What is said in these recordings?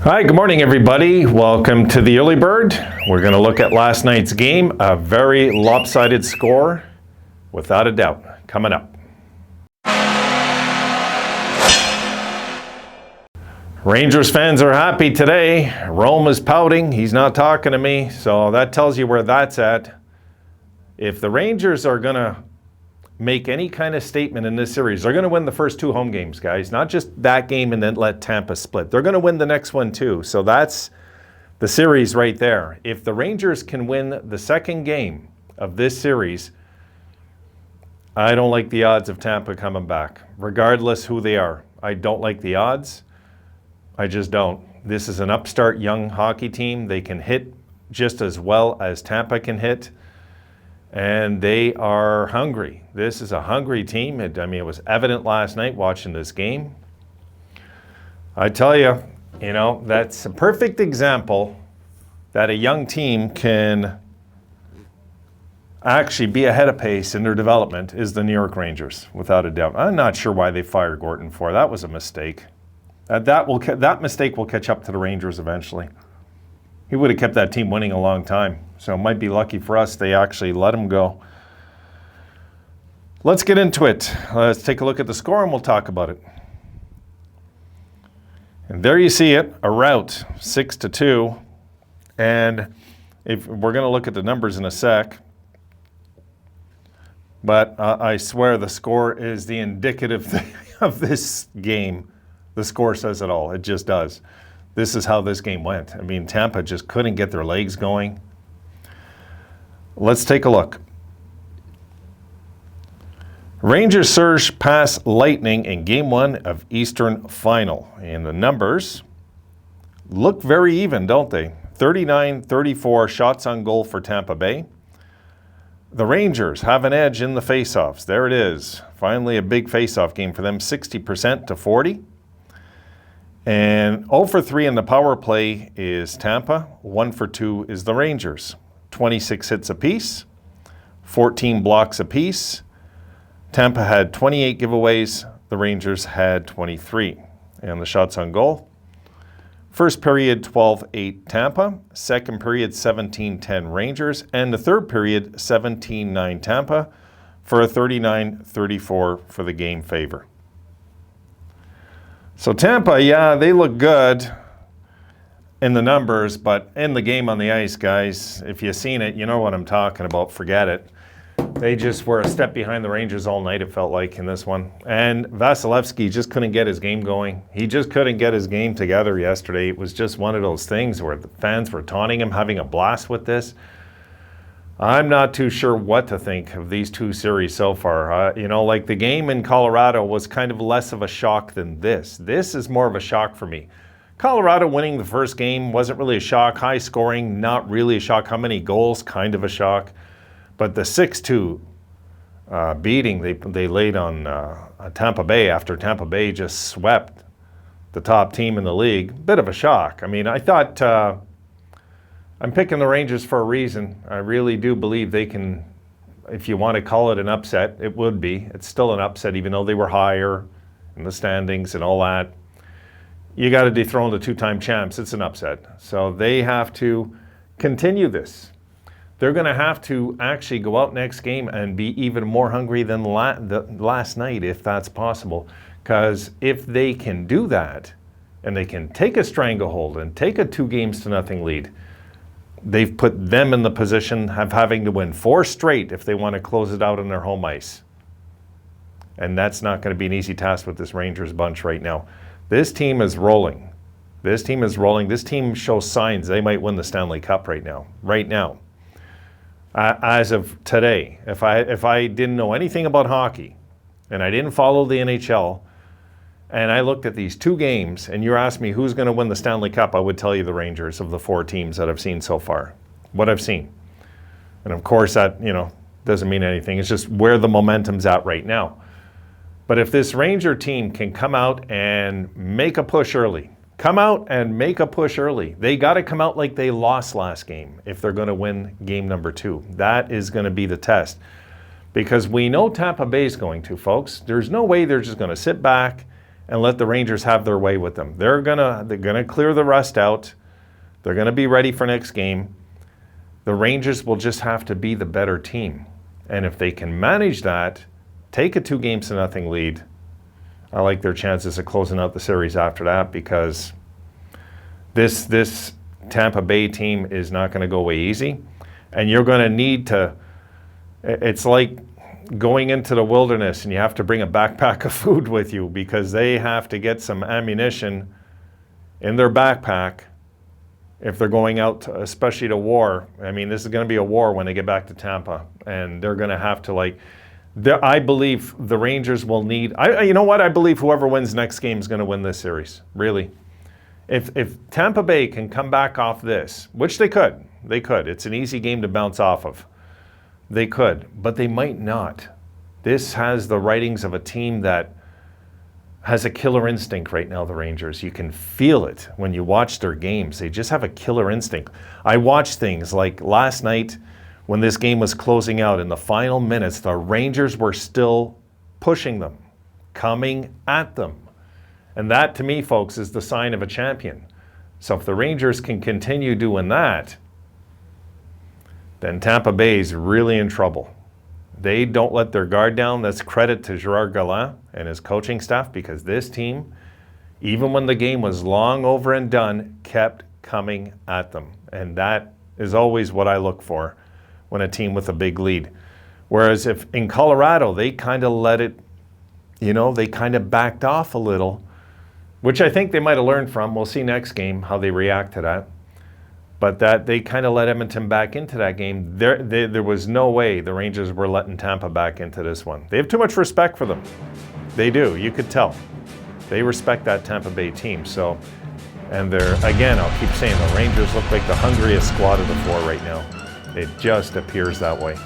Hi, good morning, everybody. Welcome to the Early Bird. We're going to look at last night's game. A very lopsided score, without a doubt, coming up. Rangers fans are happy today. Rome is pouting. He's not talking to me, so that tells you where that's at. If the Rangers are going to make any kind of statement in this series, they're going to win the first two home games, guys. Not just that game and then let Tampa split. They're going to win the next one too. So that's the series right there. If the Rangers can win the second game of this series, I don't like the odds of Tampa coming back, regardless who they are. I don't like the odds. I just don't. This is an upstart young hockey team. They can hit just as well as Tampa can hit. And they are hungry. This is a hungry team. It was evident last night watching this game. I tell you, that's a perfect example that a young team can actually be ahead of pace in their development is the New York Rangers, without a doubt. I'm not sure why they fired Gorton for. That was a mistake. That mistake will catch up to the Rangers eventually. He would have kept that team winning a long time. So it might be lucky for us they actually let him go. Let's get into it. Let's take a look at the score and we'll talk about it. And there you see it, a rout, 6-2. And if we're going to look at the numbers in a sec. But I swear the score is the indicative thing of this game. The score says it all. It just does. This is how this game went. Tampa just couldn't get their legs going. Let's take a look. Rangers surge past Lightning in Game 1 of Eastern Final. And the numbers look very even, don't they? 39-34 shots on goal for Tampa Bay. The Rangers have an edge in the faceoffs. There it is. Finally a big faceoff game for them, 60% to 40. And 0 for 3 in the power play is Tampa. 1 for 2 is the Rangers. 26 hits apiece, 14 blocks apiece. Tampa had 28 giveaways. The Rangers had 23. And the shots on goal. First period, 12-8 Tampa. Second period, 17-10 Rangers. And the third period, 17-9 Tampa for a 39-34 for the game favor. So Tampa, yeah, they look good in the numbers, but in the game on the ice, guys, if you've seen it, you know what I'm talking about. Forget it. They just were a step behind the Rangers all night, it felt like, in this one. And Vasilevsky just couldn't get his game going. He just couldn't get his game together yesterday. It was just one of those things where the fans were taunting him, having a blast with this. I'm not too sure what to think of these two series so far. Like the game in Colorado was kind of less of a shock than this. This is more of a shock for me. Colorado winning the first game wasn't really a shock. High scoring, not really a shock. How many goals? Kind of a shock. But the 6-2 beating they laid on Tampa Bay after Tampa Bay just swept the top team in the league, bit of a shock. I thought... I'm picking the Rangers for a reason. I really do believe they can, if you want to call it an upset, it would be. It's still an upset, even though they were higher in the standings and all that. You got to dethrone the two-time champs. It's an upset. So they have to continue this. They're going to have to actually go out next game and be even more hungry than last night, if that's possible. Because if they can do that, and they can take a stranglehold and take a 2-0 lead, they've put them in the position of having to win 4 straight if they want to close it out on their home ice. And that's not going to be an easy task with this Rangers bunch right now. This team is rolling. This team is rolling. This team shows signs they might win the Stanley Cup right now. Right now. As of today, if I didn't know anything about hockey and I didn't follow the NHL, and I looked at these 2 games, and you asked me who's going to win the Stanley Cup, I would tell you the Rangers of the 4 teams that I've seen so far. What I've seen. And of course that, doesn't mean anything. It's just where the momentum's at right now. But if this Ranger team can come out and make a push early, they got to come out like they lost last game if they're going to win game number 2. That is going to be the test. Because we know Tampa Bay is going to, folks. There's no way they're just going to sit back and let the Rangers have their way with them. They're gonna clear the rust out. They're gonna be ready for next game. The Rangers will just have to be the better team. And if they can manage that, take a 2-0 lead, I like their chances of closing out the series after that, because this Tampa Bay team is not going to go away easy. And you're going to need to, it's like going into the wilderness and you have to bring a backpack of food with you, because they have to get some ammunition in their backpack if they're going out, especially to war. I mean, this is going to be a war when they get back to Tampa, and they're going to have to I believe the Rangers will need, you know what? I believe whoever wins next game is going to win this series, really. If Tampa Bay can come back off this, which they could. It's an easy game to bounce off of. They could, but they might not. This has the writings of a team that has a killer instinct right now, the Rangers. You can feel it when you watch their games. They just have a killer instinct. I watched things like last night when this game was closing out in the final minutes, the Rangers were still pushing them, coming at them. And that, to me, folks, is the sign of a champion. So if the Rangers can continue doing that, then Tampa Bay is really in trouble. They don't let their guard down. That's credit to Gerard Gallant and his coaching staff, because this team, even when the game was long over and done, kept coming at them. And that is always what I look for when a team with a big lead. Whereas if in Colorado, they kind of let it, they kind of backed off a little, which I think they might have learned from. We'll see next game how they react to that. But that they kind of let Edmonton back into that game. There was no way the Rangers were letting Tampa back into this one. They have too much respect for them. They do. You could tell. They respect that Tampa Bay team. So, and again, I'll keep saying, the Rangers look like the hungriest squad of the 4 right now. It just appears that way.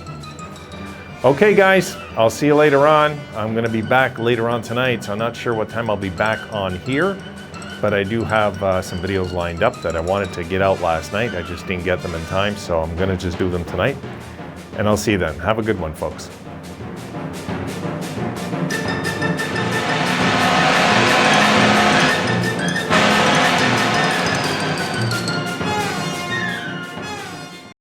Okay, guys, I'll see you later on. I'm going to be back later on tonight, so I'm not sure what time I'll be back on here. But I do have some videos lined up that I wanted to get out last night. I just didn't get them in time, so I'm going to just do them tonight. And I'll see you then. Have a good one, folks.